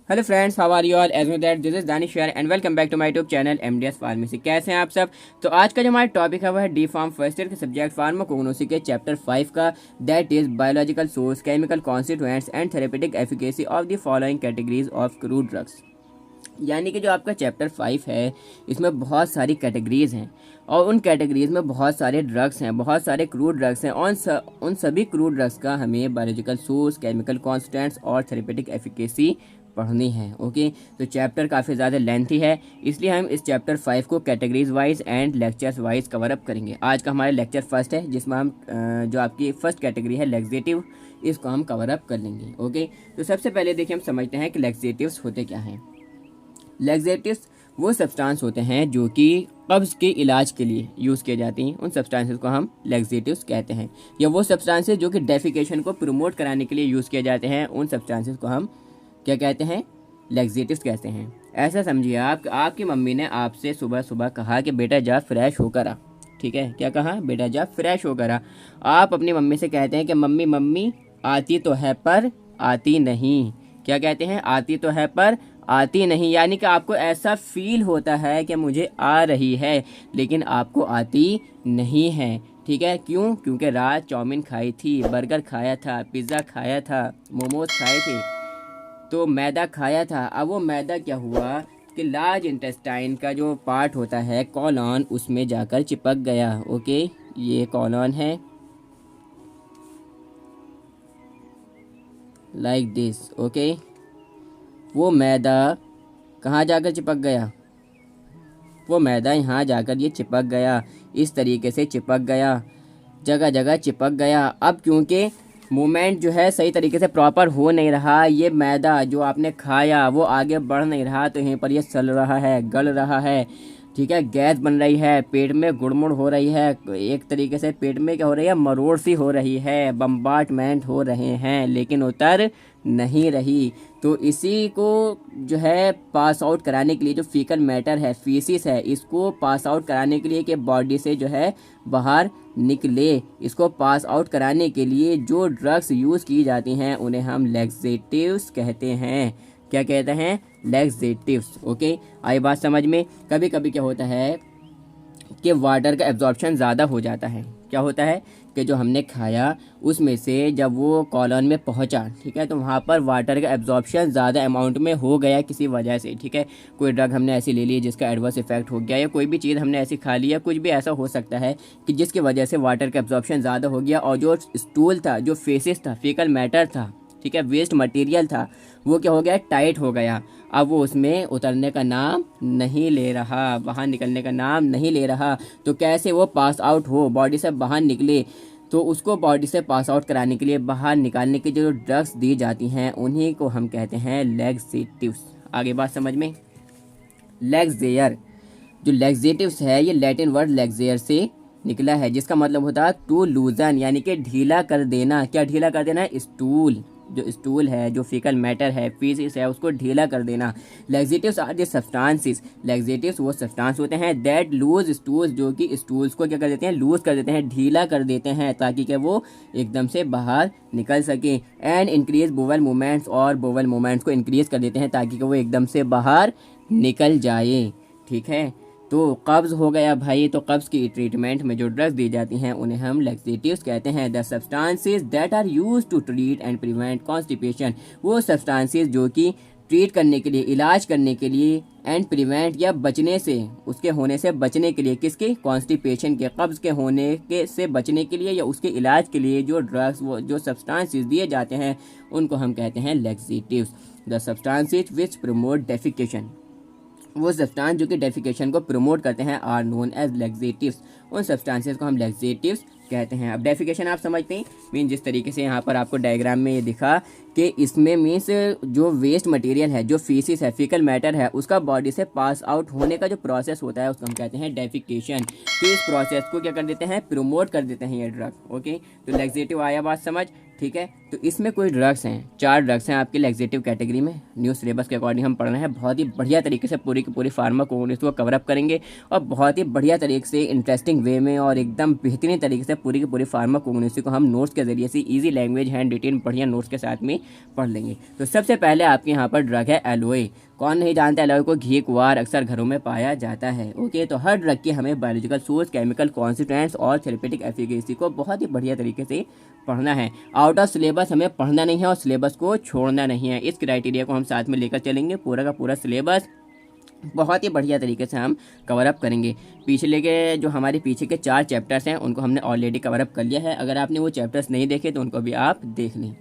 Hello friends, how are you all? As know that this is Danish Shair and welcome back to my YouTube channel MDS pharmacy. कैसे हैं आप सब? तो आज का जो हमारा टॉपिक है वो है डी फार्म फर्स्ट ईयर के सब्जेक्ट फार्माकोग्नोसी के चैप्टर 5 का, that is biological source, chemical constituents and therapeutic efficacy of the following categories of crude drugs. यानी कि जो आपका चैप्टर 5 है इसमें बहुत सारी कैटेगरीज हैं और उन कैटेगरीज में बहुत सारे ड्रग्स हैं, बहुत सारे क्रूड ड्रग्स हैं। उन सभी क्रूड ड्रग्स का हमें बायोलॉजिकल सोर्स, केमिकल कॉन्स्टेंट्स और थेरेपेटिक एफिकेसी पढ़नी है। ओके, तो चैप्टर काफ़ी ज़्यादा लेंथी है, इसलिए हम इस चैप्टर 5 को categories wise and lectures wise cover up करेंगे। आज का हमारा लेक्चर फर्स्ट है जिसमें हम जो आपकी फर्स्ट कैटेगरी है लैक्सेटिव, इसको हम कवर अप कर लेंगे। ओके, तो सबसे पहले देखिए हम समझते हैं कि लैक्सेटिव्स होते क्या हैं। लैक्सेटिव्स वो सब्सटेंस होते हैं जो कि कब्ज़ के इलाज के लिए यूज़ किए जाती हैं, उन सब्सटेंसेस को हम लैक्सेटिव्स कहते हैं। या वो सब्सटेंसेस जो कि डेफिकेशन को प्रमोट कराने के लिए यूज़ किए जाते हैं, उन सब्सटेंसेस को हम क्या कहते हैं? लैक्सेटिव्स कहते हैं। ऐसा समझिए आपकी मम्मी ने आपसे सुबह सुबह कहा कि बेटा जा फ्रेश होकर आ। ठीक है, क्या कहा? बेटा जा फ्रेश होकर आ। आप अपनी मम्मी से कहते हैं कि मम्मी मम्मी आती तो है पर आती नहीं। क्या कहते हैं? आती तो है पर आती नहीं। यानी कि आपको ऐसा फील होता है कि मुझे आ रही है लेकिन आपको आती नहीं है। ठीक है, क्यों? क्योंकि रात चाउमीन खाई थी, बर्गर खाया था, पिज़्ज़ा खाया था, मोमोज खाए थे, तो मैदा खाया था। अब वो मैदा क्या हुआ कि लार्ज इंटेस्टाइन का जो पार्ट होता है कॉलॉन, उसमें जाकर चिपक गया। ओके, ये कॉलॉन है लाइक दिस। ओके, वो मैदा कहाँ जाकर चिपक गया? वो मैदा यहाँ जाकर ये चिपक गया, इस तरीके से चिपक गया, जगह जगह चिपक गया। अब क्योंकि मूवमेंट जो है सही तरीके से प्रॉपर हो नहीं रहा, ये मैदा जो आपने खाया वो आगे बढ़ नहीं रहा, तो यहीं पर ये सल रहा है, गल रहा है। ठीक है, गैस बन रही है, पेट में गुड़मुड़ हो रही है, एक तरीके से पेट में क्या हो रही है? मरोड़ सी हो रही है, बम्बार्टमेंट हो रहे हैं, लेकिन उतर नहीं रही। तो इसी को जो है पास आउट कराने के लिए, जो फीकल मैटर है, फीसिस है, इसको पास आउट कराने के लिए कि बॉडी से जो है बाहर निकले, इसको पास आउट कराने के लिए जो ड्रग्स यूज़ की जाती हैं उन्हें हम लैक्सेटिव्स कहते हैं। क्या कहते हैं? लैक्सेटिव्स। ओके, आई बात समझ में? कभी कभी क्या होता है कि वाटर का एब्जॉर्प्शन ज़्यादा हो जाता है। क्या होता है कि जो हमने खाया उसमें से जब वो कॉलॉन में पहुंचा, ठीक है, तो वहाँ पर वाटर का एब्जॉर्प्शन ज़्यादा अमाउंट में हो गया किसी वजह से। ठीक है, कोई ड्रग हमने ऐसी ले ली जिसका एडवर्स इफेक्ट हो गया, या कोई भी चीज़ हमने ऐसी खा ली, या कुछ भी ऐसा हो सकता है कि जिसकी वजह से वाटर का एब्जॉर्प्शन ज़्यादा हो गया और जो स्टूल था, जो फेसिस था, फीकल मैटर था, ठीक है, वेस्ट मटेरियल था, वो क्या हो गया? टाइट हो गया। अब वो उसमें उतरने का नाम नहीं ले रहा, बाहर निकलने का नाम नहीं ले रहा। तो कैसे वो पास आउट हो, बॉडी से बाहर निकले? तो उसको बॉडी से पास आउट कराने के लिए, बाहर निकालने की जो ड्रग्स दी जाती हैं उन्हीं को हम कहते हैं लैक्सेटिव्स। आगे बात समझ में? लैक्सेयर, जो लैक्सेटिव्स है ये लैटिन वर्ड लैक्सेयर से निकला है, जिसका मतलब होता है टू लूजन, यानी कि ढीला कर देना। क्या ढीला कर देना? स्टूल, जो स्टूल है, जो फीकल मैटर है, फीसिस है, उसको ढीला कर देना। Laxatives are the substances, laxatives वो सब्सटेंस होते हैं दैट लूज स्टूल्स, जो कि स्टूल्स को क्या कर देते हैं? लूज कर देते हैं, ढीला कर देते हैं, ताकि कि वो एकदम से बाहर निकल सके। एंड इंक्रीज बोवल मूवमेंट्स, और बोवल मूवमेंट्स को इंक्रीज कर देते हैं ताकि कि वो एकदम से बाहर निकल जाए। ठीक है, तो कब्ज़ हो गया भाई, तो कब्ज़ की ट्रीटमेंट में जो ड्रग्स दी जाती हैं उन्हें हम लैक्सेटिव्स कहते हैं। The substances that are used to treat and prevent constipation, वो सब्सटेंसेस जो कि ट्रीट करने के लिए, इलाज करने के लिए, एंड प्रिवेंट या बचने से, उसके होने से बचने के लिए, किसके? कॉन्स्टिपेशन के, कब्ज़ के होने के से बचने के लिए या उसके इलाज के लिए जो ड्रग्स, वो जो सब्सटेंसेस दिए जाते हैं उनको हम कहते हैं laxatives. The substances which promote defecation, वो सब्सटेंस जो कि डेफिकेशन को प्रमोट करते हैं आर नोन एज लैक्सेटिव्स, उन सब्सटेंसेस को हम लैक्सेटिव्स कहते हैं। अब डेफिकेशन आप समझते हैं, मीन जिस तरीके से यहाँ पर आपको डायग्राम में ये दिखा कि इसमें मीन्स जो वेस्ट मटेरियल है, जो फीसिस है, फीकल मैटर है, उसका बॉडी से पास आउट होने का जो प्रोसेस होता है उसको हम कहते हैं डेफिकेशन। तो इस प्रोसेस को क्या कर देते हैं? प्रमोट कर देते हैं ये ड्रग। ओके, तो लैक्सेटिव आया बात समझ? ठीक है। तो इसमें कोई ड्रग्स हैं, 4 ड्रग्स हैं आपके लैक्सेटिव कैटेगरी में। न्यू सिलेबस के अकॉर्डिंग हम पढ़ रहे हैं, बहुत ही बढ़िया तरीके से पूरी की पूरी फार्माकोगनिटिव को कवरअप करेंगे और बहुत ही बढ़िया तरीके से इंटरेस्टिंग वे में और एकदम बेहतरीन तरीके से पूरी की पूरी फार्माकोगनिटिव को हम नोट्स के जरिए से ईजी लैंग्वेज हैंड रिटेन बढ़िया नोट्स के साथ में पढ़ लेंगे। तो सबसे पहले आपके यहाँ पर ड्रग है एलोए। कौन नहीं जानता एलोए को, घी कुंवार अक्सर घरों में पाया जाता है। ओके, तो हर ड्रग की हमें बायोलॉजिकल सोर्स, केमिकल कॉन्स्टिट्यूएंट्स और थेरेपेटिक एफिकेसी को बहुत ही बढ़िया तरीके से पढ़ना है। आउट ऑफ सिलेबस हमें पढ़ना नहीं है और सिलेबस को छोड़ना नहीं है। इस क्राइटेरिया को हम साथ में लेकर चलेंगे। पूरा का पूरा सिलेबस बहुत ही बढ़िया तरीके से हम कवर अप करेंगे। पिछले के जो हमारे पीछे के 4 चैप्टर्स हैं उनको हमने ऑलरेडी कवर अप कर लिया है। अगर आपने वो चैप्टर्स नहीं देखे तो उनको भी आप देख लें।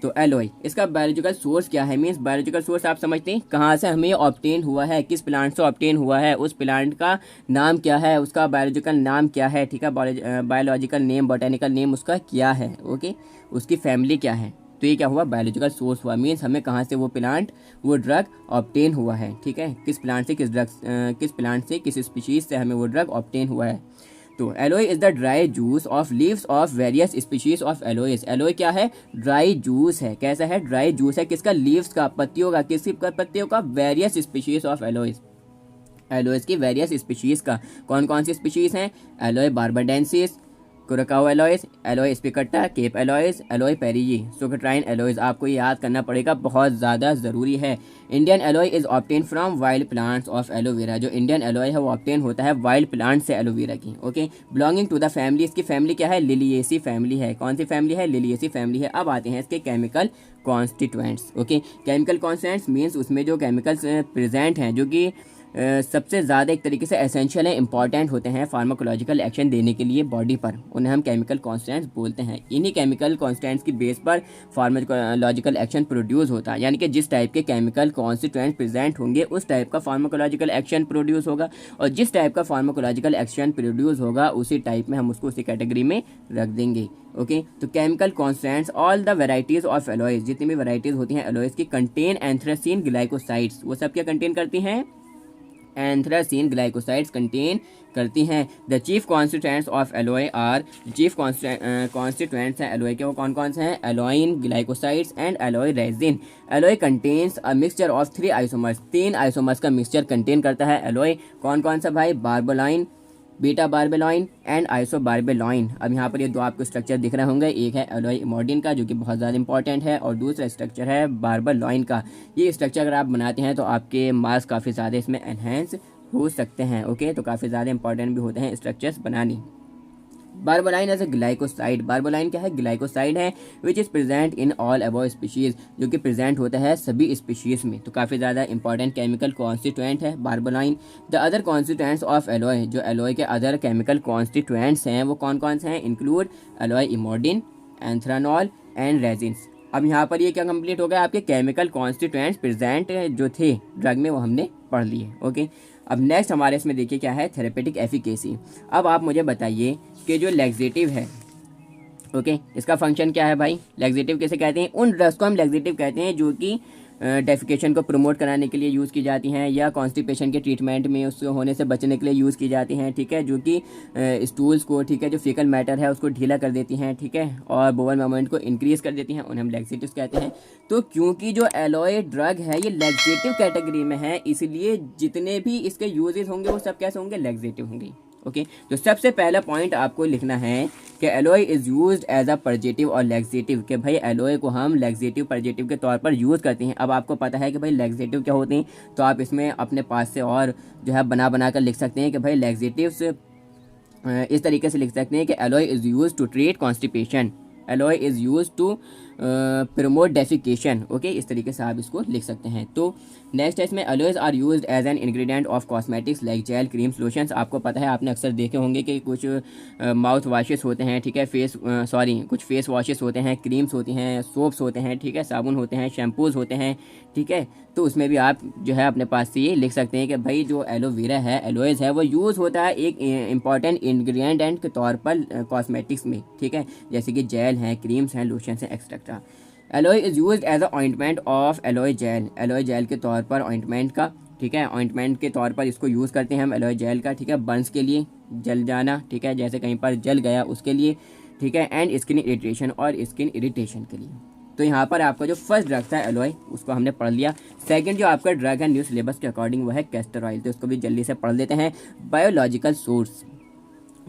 तो एलोए, इसका बायोलॉजिकल सोर्स क्या है? मीन्स बायोलॉजिकल सोर्स आप समझते हैं कहाँ से हमें ऑब्टेन हुआ है, किस प्लांट से ऑब्टेन हुआ है, उस प्लांट का नाम क्या है, उसका बायोलॉजिकल नाम क्या है, ठीक है, बायोलॉजिकल नेम, बोटेनिकल नेम उसका क्या है, ओके, उसकी फैमिली क्या है। तो ये क्या हुआ? बायोलॉजिकल सोर्स हुआ। मीन्स हमें कहाँ से वो प्लांट, वो ड्रग ऑब्टेन हुआ है, ठीक है, किस प्लांट से, किस प्लांट से, किस स्पीशीज से हमें वो ड्रग ऑब्टेन हुआ है। तो aloe is the dry juice of leaves of various species of aloes. Aloe क्या है? ड्राई जूस है। कैसा है? ड्राई जूस है। किसका? लीव्स का, पत्तियों का। किसी पत्तियों का? Various species of aloes. Aloes की वेरियस स्पीशीज का। कौन कौन सी स्पीशीज हैं? Aloe barbadensis, curacao aloes, aloe spicata, cape aloes, aloe perryi, socotrine aloes. आपको ये याद करना पड़ेगा, बहुत ज़्यादा ज़रूरी है। Indian aloe is obtain from wild plants of aloe vera. जो इंडियन एलोए है वो ऑब्टेन होता है वाइल्ड प्लांट से, एलोवेरा की। Okay, belonging to the family. इसकी फैमिली क्या है? लिलिएसी फैमिली है। कौन सी फैमिली है? लिलिएसी फैमिली है। अब आते हैं इसके chemical constituents. Okay, chemical constituents means उसमें जो केमिकल्स प्रेजेंट हैं, जो कि सबसे ज़्यादा एक तरीके से एसेंशियल है, इंपॉर्टेंट होते हैं फार्माकोलॉजिकल एक्शन देने के लिए बॉडी पर, उन्हें हम केमिकल कॉन्स्टेंट्स बोलते हैं। इन्हीं केमिकल कॉन्स्टेंट्स की बेस पर फार्माकोलॉजिकल एक्शन प्रोड्यूस होता है। यानी कि जिस टाइप के केमिकल कॉन्स्टिट्यूएंट्स प्रेजेंट होंगे उस टाइप का फार्माकोलॉजिकल एक्शन प्रोड्यूस होगा, और जिस टाइप का फार्माकोलॉजिकल एक्शन प्रोड्यूस होगा उसी टाइप में हम उसको उसी कैटेगरी में रख देंगे। ओके, तो chemical constants, all the varieties of aloes, जितनी भी वेराइटीज होती हैं एलोइस की, कंटेन एंथ्रासीन ग्लाइकोसाइड्स। वो सब क्या कंटेन करती हैं? एंथ्रासीन ग्लाइकोसाइड्स कंटेन करती हैं। The chief constituents of aloe are, chief constituents हैं एलोए के वो कौन कौन से हैं? Aloin, glycosides and aloe resin. Aloe contains a mixture of 3 isomers, 3 isomers का मिक्सचर कंटेन करता है एलोए। कौन कौन सा भाई? Barbaloin, beta barbaloin and isobarbaloin. अब यहाँ पर ये दो आपको स्ट्रक्चर दिख रहे होंगे, एक है एलोए इमोडिन का जो कि बहुत ज़्यादा इंपॉर्टेंट है, और दूसरा स्ट्रक्चर है बार्बेलॉइन का। ये स्ट्रक्चर अगर आप बनाते हैं तो आपके मार्क्स काफ़ी ज़्यादा इसमें एनहेंस हो सकते हैं। ओके, तो काफ़ी ज़्यादा इंपॉर्टेंट भी होते हैं स्ट्रक्चर्स बनानी। बार्बोलाइन एज ए ग्लाइकोसाइड, बार्बोलाइन क्या है? ग्लाइकोसाइड है, which is present in all above species, जो कि प्रेजेंट होता है सभी स्पीशीज़ में। तो काफ़ी ज़्यादा इंपॉर्टेंट केमिकल कॉन्स्टिट्यूएंट है barbaloin. The other constituents of aloe, जो एलोए के अदर केमिकल कॉन्स्टिट्यूएंट्स हैं वो कौन कौन से हैं? Include aloe emodin, anthranol and resins. अब यहाँ पर ये क्या कंप्लीट हो गया? आपके केमिकल कॉन्स्टिट्यूएंट्स प्रेजेंट जो थे ड्रग में वो हमने पढ़ लिए। ओके, अब नेक्स्ट हमारे इसमें देखिए क्या है? Therapeutic efficacy. अब आप मुझे बताइए कि जो लैक्सेटिव है, ओके, इसका फंक्शन क्या है भाई? लैक्सेटिव किसे कहते हैं? उन ड्रग्स को हम लैक्सेटिव कहते हैं जो कि डेफिकेशन को प्रमोट कराने के लिए यूज़ की जाती हैं, या कॉन्स्टिपेशन के ट्रीटमेंट में उससे होने से बचने के लिए यूज़ की जाती हैं, ठीक है, जो कि स्टूल्स को, ठीक है, जो फीकल मैटर है उसको ढीला कर देती हैं, ठीक है, और बोवल मोमेंट को इंक्रीज़ कर देती हैं, उन्हें हम लैक्सेटिव्स कहते हैं। तो क्योंकि जो एलोए ड्रग है ये लैक्सेटिव कैटेगरी में है, इसलिए जितने भी इसके यूजेस होंगे वो सब कैसे होंगे? लैक्सेटिव होंगे। ओके, तो सबसे पहला पॉइंट आपको लिखना है कि aloe is used as a purgative और लैक्सेटिव, कि भाई एलोए को हम लैक्सेटिव पर्जेटिव के तौर पर यूज़ करते हैं। अब आपको पता है कि भाई लैक्सेटिव क्या होते हैं, तो आप इसमें अपने पास से और जो है बना कर लिख सकते हैं कि भाई लैक्सेटिव्स इस तरीके से लिख सकते हैं कि aloe is used to treat constipation, aloe is used to promote defecation. Okay, इस तरीके से आप इसको लिख सकते हैं। तो नेक्स्ट है इसमें aloes are used as an ingredient of cosmetics like gel, cream, lotions. आपको पता है, आपने अक्सर देखे होंगे कि कुछ माउथ वॉशेस होते हैं, ठीक है, कुछ फेस वॉशेस होते हैं, क्रीम्स होती हैं, सोप्स होते हैं, ठीक है, साबुन होते हैं, शैम्पूज़ होते हैं, ठीक है। तो उसमें भी आप जो है अपने पास से ये लिख सकते हैं कि भाई जो एलोवेरा है, एलोएज है, वो यूज़ होता है एक इंपॉर्टेंट इंग्रेडिएंट के तौर पर कॉस्मेटिक्स में, ठीक है, जैसे कि जेल हैं, क्रीम्स हैं, लोशंस हैं, etcetera. Aloe is used as a ointment of aloe gel, aloe gel के तौर पर ऑइंटमेंट का, ठीक है, ऑइंटमेंट के तौर पर इसको यूज़ करते हैं हम एलोए जेल का, ठीक है, बर्न्स के लिए, जल जाना, ठीक है, जैसे कहीं पर जल गया उसके लिए, ठीक है, एंड स्किन इरिटेशन और स्किन इरिटेशन के लिए। तो यहाँ पर आपका जो फर्स्ट ड्रग था एलोय उसको हमने पढ़ लिया। सेकंड जो आपका ड्रग है न्यू सिलेबस के अकॉर्डिंग वो है कैस्टर ऑयल, तो इसको भी जल्दी से पढ़ लेते हैं। बायोलॉजिकल सोर्स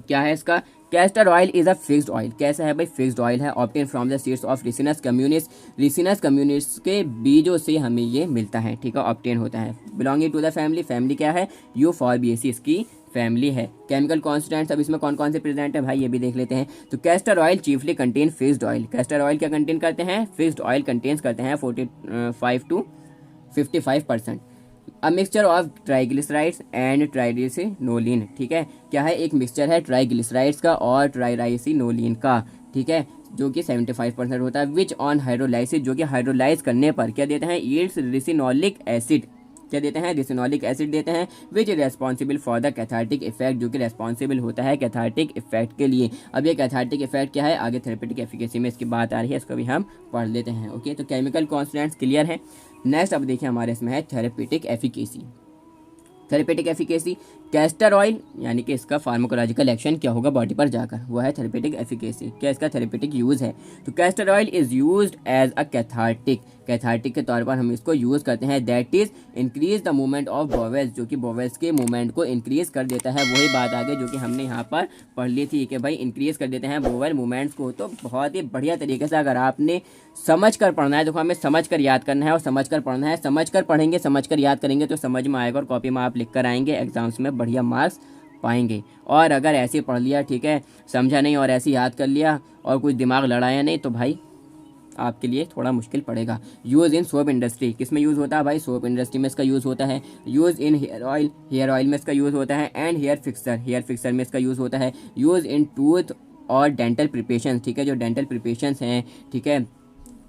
क्या है इसका? Castor oil is a fixed oil. कैसा है भाई? फिक्स्ड ऑयल है। Obtain from the seeds of Ricinus communis. Ricinus communis के बीजों से हमें ये मिलता है, ठीक है, ऑब्टेन होता है। Belonging to the family, family क्या है? यूफॉर्बिएसी इसकी फैमिली है। केमिकल कॉन्स्टिट्यूएंट्स अब इसमें कौन कौन से प्रेजेंट है भाई ये भी देख लेते हैं। तो castor oil chiefly contain fixed oil. Castor oil क्या कंटेन करते हैं? फिक्स्ड ऑयल कंटेन्स करते हैं 45 to 55%। A mixture of triglycerides and triricinolein, ठीक है, क्या है? एक मिक्सचर है ट्राइग्लिसराइड्स का और ट्राइराइसिनोलिन का, ठीक है, जो कि 75% होता है। विच ऑन हाइड्रोलाइसिस, जो कि हाइड्रोलाइज करने पर क्या देते हैं? Yields ricinoleic acid. क्या देते हैं? रिसिनोलिक एसिड देते हैं। Which is responsible for the cathartic effect, जो कि रेस्पॉन्सिबल होता है कैथार्टिक इफेक्ट के लिए। अब ये कैथार्टिक इफेक्ट क्या है? आगे थेरेपेटिक एफिकेसी में इसकी बात आ रही है, इसको भी हम पढ़ लेते हैं। ओके, तो केमिकल कॉन्स्टिट्यूएंट्स क्लियर है। नेक्स्ट अब देखिए हमारे इसमें है therapeutic efficacy. Therapeutic efficacy, castor oil यानी कि इसका फार्माकोलॉजिकल एक्शन क्या होगा बॉडी पर जाकर, वो है थेरेपेटिक एफिकेसी। क्या इसका थेरेपेटिक यूज़ है? तो castor oil is used as a cathartic, cathartic के तौर पर हम इसको यूज़ करते हैं। That is increase the movement of bowels, जो कि बॉवेल्स के मूवमेंट को इंक्रीज कर देता है। वही बात आगे जो कि हमने यहाँ पर पढ़ ली थी कि भाई इंक्रीज कर देते हैं बॉवेल मूवमेंट्स को। तो बहुत ही बढ़िया तरीके से अगर आपने समझ कर पढ़ना है, देखो हमें समझ कर याद करना है और समझ कर पढ़ना है। समझ कर पढ़ेंगे, समझ कर याद करेंगे तो समझ में आएगा और कॉपी में आप लिख कर आएंगे, एग्जाम्स में बढ़िया मार्क्स पाएंगे। और अगर ऐसे पढ़ लिया, ठीक है, समझा नहीं और ऐसे याद कर लिया और कुछ दिमाग लड़ाया नहीं, तो भाई आपके लिए थोड़ा मुश्किल पड़ेगा। यूज़ इन सोप इंडस्ट्री, किस में यूज़ होता है भाई? सोप इंडस्ट्री में इसका यूज़ होता है। Use in hair oil, hair oil में इसका यूज़ होता है। And hair fixer, hair fixer में इसका यूज़ होता है। यूज़ इन टूथ और डेंटल प्रिपरेशन, ठीक है, जो डेंटल प्रिपरेशंस हैं, ठीक है,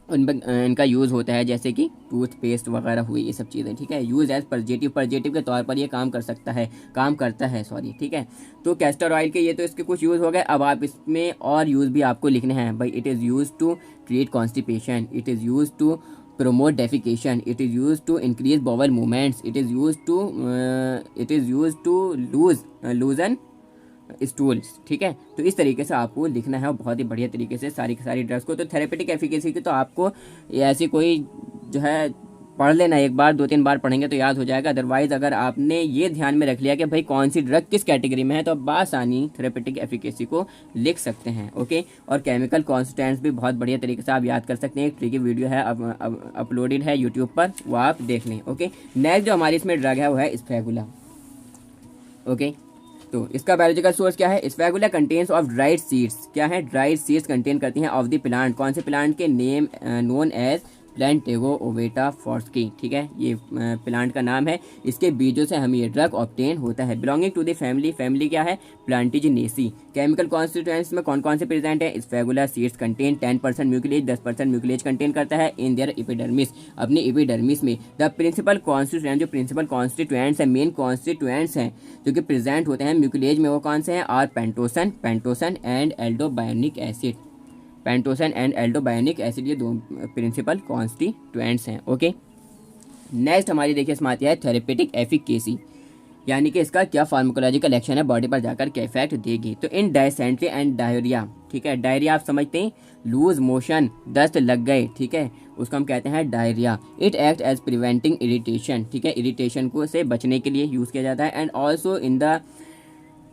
उनमें इनका यूज़ होता है, जैसे कि टूथपेस्ट वगैरह हुई ये सब चीज़ें, ठीक है। यूज़ एज परजेटिव, परजेटिव के तौर पर ये काम कर सकता है, काम करता है, सॉरी, ठीक है। तो कैस्टर ऑयल के ये तो इसके कुछ यूज़ हो गए। अब आप इसमें और यूज़ भी आपको लिखने हैं भाई। It is use to treat constipation, it is use to promote defecation, it is used to increase bowel movements, it is used to loosen stools, ठीक है। तो इस तरीके से आपको लिखना है और बहुत ही बढ़िया तरीके से सारी की सारी ड्रग्स को। तो थेरेपेटिक एफिकेसी की तो आपको ऐसी कोई जो है पढ़ लेना, एक बार 2-3 बार पढ़ेंगे तो याद हो जाएगा। अदरवाइज अगर आपने ये ध्यान में रख लिया कि भाई कौन सी ड्रग किस कैटेगरी में है, तो आप बासानी थेरेपेटिक एफिकेसी को लिख सकते हैं। ओके, और केमिकल कॉन्स्टिट्यूएंट्स भी बहुत बढ़िया तरीके से आप याद कर सकते हैं। एक ट्रिकी वीडियो है अब अपलोडेड है यूट्यूब पर, वो आप देख लें। ओके, नेक्स्ट जो हमारी इसमें ड्रग है वो है स्फेगुला। ओके, तो इसका बायोलॉजिकल सोर्स क्या है? स्फेगुला कंटेन्स ऑफ ड्राइड सीड्स, क्या है? ड्राइड सीड्स कंटेन करती हैं ऑफ द प्लांट, कौन से प्लांट के? नेम नोन एज प्लांटेगो ओवेटा फॉर्स्की, ठीक है, ये प्लांट का नाम है। इसके बीजों से हमें ये ड्रग ऑब्टेन होता है। Belonging to the family, family क्या है? प्लांटिजिनेसी। केमिकल कॉन्स्टिट्यूएंट्स में कौन कौन से प्रेजेंट है? स्फेगुला सीड्स कंटेन 10% म्यूकिलेज, 10% म्यूकिलेज कंटेन करता है इन देयर एपिडर्मिस, अपनी एपिडर्मिस में। द प्रिंसिपल कॉन्स्टिट्यूएंट, जो प्रिंसिपल कॉन्स्टिट्यूएंट्स हैं, मेन कॉन्स्टिट्यूएंट्स हैं जो कि प्रेजेंट होते हैं म्यूकिलेज में, वो कौन से हैं? Are pentosan and aldobionic acid, pentosan and aldobionic acid, ये दो प्रिंसिपल कॉन्स्टिट्यूएंट्स हैं। ओके, नेक्स्ट हमारी देखिए इसमें आती है थेरेपेटिक एफिकेसी, यानी कि इसका क्या फार्माकोलॉजिकल एक्शन है, बॉडी पर जाकर क्या इफेक्ट देगी। तो इन डायसेंट्री एंड डायरिया, ठीक है, डायरिया आप समझते हैं, लूज मोशन, दस्त लग गए, ठीक है, उसको हम कहते हैं diarrhoea. It act as preventing irritation, ठीक है, इरिटेशन को से बचने के लिए यूज़ किया जाता है। And also in the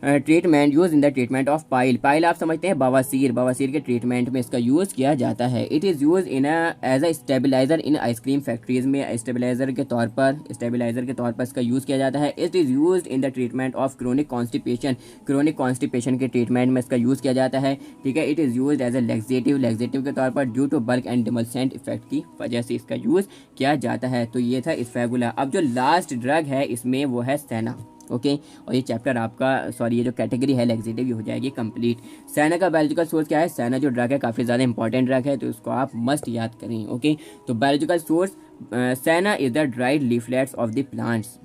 treatment, use in the treatment of pile, pile आप समझते हैं बवासीर, बवासीर के ट्रीटमेंट में इसका यूज़ किया जाता है। It is use in as a stabiliser in ice cream factories में, स्टेबलाइजर के तौर पर इसका यूज़ किया जाता है। It is use in the treatment of chronic constipation, chronic constipation के ट्रीटमेंट में इसका यूज़ किया जाता है, ठीक है। It is use as a laxative के तौर पर due to bulk and demulcent effect की वजह से इसका यूज़ किया जाता है। तो ये था स्फेगुला। अब जो लास्ट ड्रग है इसमें वो है सेना। ओके, और ये चैप्टर आपका, सॉरी, ये जो कैटेगरी है लैक्सेटिव ये हो जाएगी कंप्लीट। सेना का बायोलॉजिकल सोर्स क्या है? सेना जो ड्रग है काफ़ी ज़्यादा इंपॉर्टेंट ड्रग है, तो इसको आप मस्ट याद करें। ओके, तो बायोलॉजिकल सोर्स सेना is the dried leaflets of the plants.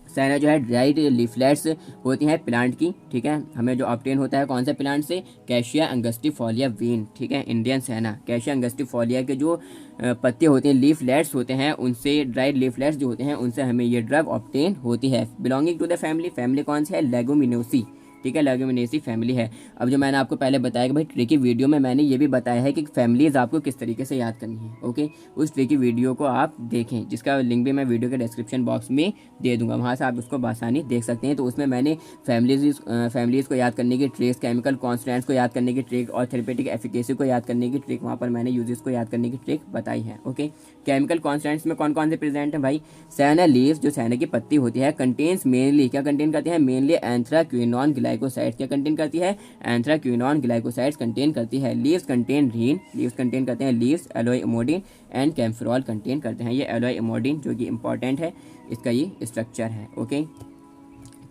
सेना जो है ड्राइड लीफलेट्स होती हैं प्लांट की, ठीक है, हमें जो ऑब्टेन होता है कौन से प्लांट से? कैशिया अंगस्टिफोलिया वीन, ठीक है, इंडियन सेना। कैशिया अंगस्टिफोलिया के जो पत्ते होते हैं, लीफलेट्स होते हैं, उनसे ड्राइड लीफलेट्स जो होते हैं उनसे हमें ये ड्रग ऑब्टेन होती है। Belonging to the family, family कौन सी है? लेगुमिनोसी, ठीक है, लेगुमिनेसी फैमिली है। अब जो मैंने आपको पहले बताया कि भाई ट्रिकी वीडियो में मैंने ये भी बताया है कि फैमिलीज़ आपको किस तरीके से याद करनी है। ओके, उस ट्रिकी वीडियो को आप देखें, जिसका लिंक भी मैं वीडियो के डिस्क्रिप्शन बॉक्स में दे दूंगा, वहाँ से आप उसको बआसानी देख सकते हैं। तो उसमें मैंने फैमिलीज़ को याद करने की ट्रिक्स, केमिकल कॉन्स्टेंट्स को याद करने की ट्रिक और थेरेपेटिक एफिकेसी को याद करने की ट्रिक वहाँ पर मैंने यूजेस को याद करने की ट्रिक बताई है। ओके, केमिकल कॉन्स्टेंट्स में कौन कौन से प्रेजेंट हैं भाई? सैना लीव्स, जो सैना की पत्ती होती है, कंटेन्स मेनली, क्या कंटेन करती है? Mainly anthraquinone glycosides. क्या कंटेन करती है? एंथ्राक्विनोन ग्लाइकोसाइड्स कंटेन करती है। Leaves contain rhein, leaves contain करते हैं leaves, aloe emodin and kaempferol contain करते हैं। ये एलोई इमोडिन जो कि इंपॉर्टेंट है, इसका ये स्ट्रक्चर है। ओके,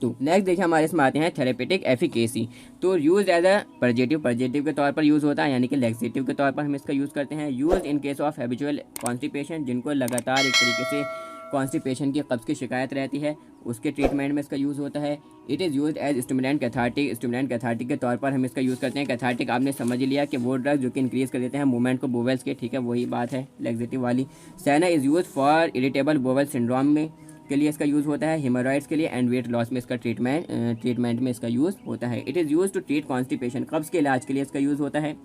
तो नेक्स्ट देखिए हमारे इसमें आते हैं थेरेपेटिक एफिकेसी। तो यूज एज अ परजेटिव के तौर पर यूज़ होता है, यानी कि लैक्सेटिव के तौर पर हम इसका यूज़ करते हैं। Use in case of habitual constipation, जिनको लगातार एक तरीके से कॉन्स्टिपेशन की कब्ज़ की शिकायत रहती है, उसके ट्रीटमेंट में इसका यूज़ होता है। It is use as stimulant cathartic के तौर पर हम इसका यूज़ करते हैं। कैथार्टिक आपने समझ लिया कि वो ड्रग जो कि इंक्रीज़ कर देते हैं मूवमेंट को बोवेल्स के, ठीक है, वही बात है लैक्सेटिव वाली। Senna is use for irritable bowel syndrome में के लिए इसका यूज़ होता है, हेमोरॉइड्स के लिए एंड वेट लॉस में इसका ट्रीटमेंट में इसका यूज़ होता है। It is use to treat constipation, कब्ज़ के इलाज के लिए इसका यूज़ होता है।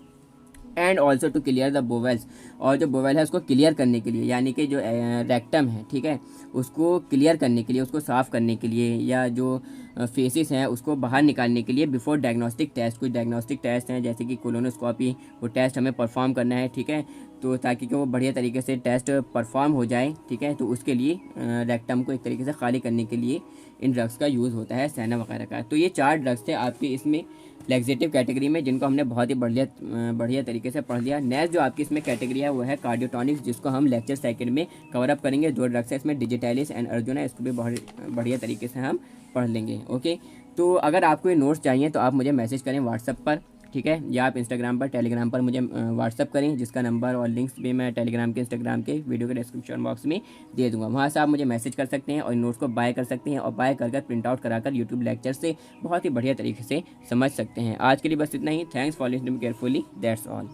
And also to clear the bowels, और जो बोवेल है उसको क्लियर करने के लिए, यानी कि जो रेक्टम है, ठीक है, उसको क्लियर करने के लिए, उसको साफ़ करने के लिए, या जो फेसिस हैं उसको बाहर निकालने के लिए बिफोर डायग्नोस्टिक टेस्ट, कुछ डायग्नोस्टिक टेस्ट हैं जैसे कि कोलोनोस्कोपी, वो टेस्ट हमें परफॉर्म करना है, ठीक है, तो ताकि कि वो बढ़िया तरीके से टेस्ट परफॉर्म हो जाए, ठीक है, तो उसके लिए रेक्टम को एक तरीके से खाली करने के लिए इन ड्रग्स का यूज़ होता है, सैना वगैरह का। तो ये 4 ड्रग्स थे आपके इसमें लैक्सेटिव कैटेगरी में, जिनको हमने बहुत ही बढ़िया तरीके से पढ़ लिया। नेक्स्ट जो आपकी इसमें कैटेगरी है वो है कार्डियोटॉनिक्स, जिसको हम लेक्चर सेकंड में कवर अप करेंगे। 2 ड्रग्स है इसमें, डिजिटैलिस एंड अर्जुना, इसको भी बहुत बढ़िया तरीके से हम पढ़ लेंगे। ओके, तो अगर आपको ये नोट्स चाहिए तो आप मुझे मैसेज करें व्हाट्सएप पर, ठीक है, या आप इंस्टाग्राम पर, टेलीग्राम पर मुझे व्हाट्सअप करें, जिसका नंबर और लिंक्स भी मैं टेलीग्राम के, इंस्टाग्राम के वीडियो के डिस्क्रिप्शन बॉक्स में दे दूंगा। वहाँ से आप मुझे मैसेज कर सकते हैं और नोट्स को बाय कर सकते हैं, और बाय कर प्रिंट आउट कराकर यूट्यूब लेक्चर से बहुत ही बढ़िया तरीके से समझ सकते हैं। आज के लिए बस इतना ही। Thanks for listening carefully, that's all.